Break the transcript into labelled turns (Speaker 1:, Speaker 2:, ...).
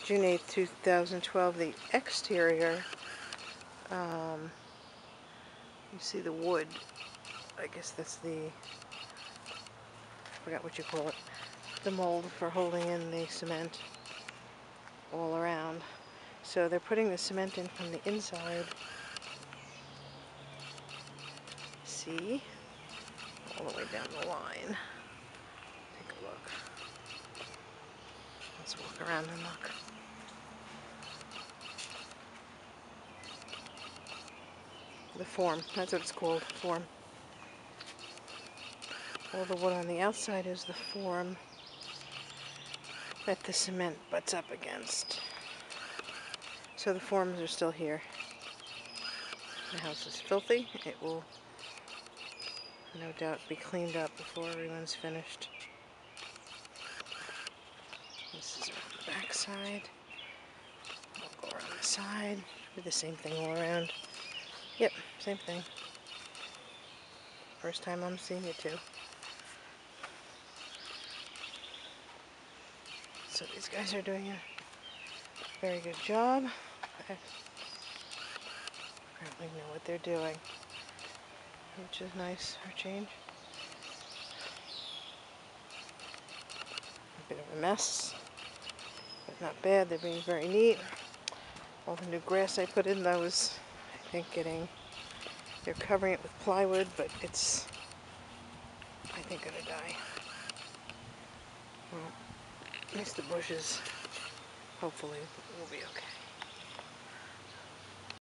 Speaker 1: June 8th, 2012, the exterior. You see the wood. I guess that's I forgot what you call it. The mold for holding in the cement all around. So they're putting the cement in from the inside. See? All the way down the line. Take a look. Let's walk around and look. The form, that's what it's called, form. All the wood on the outside is the form that the cement butts up against. So the forms are still here. The house is filthy. It will no doubt be cleaned up before everyone's finished. This is around the back side. We'll go around the side. Do the same thing all around. Yep, same thing. First time I'm seeing it too. So these guys are doing a very good job. I apparently know what they're doing, which is nice for a change. A bit of a mess, but not bad. They're being very neat. All the new grass I put in, that was, I think, they're covering it with plywood, but it's, I think, gonna die. Well, at least the bushes, hopefully, will be okay.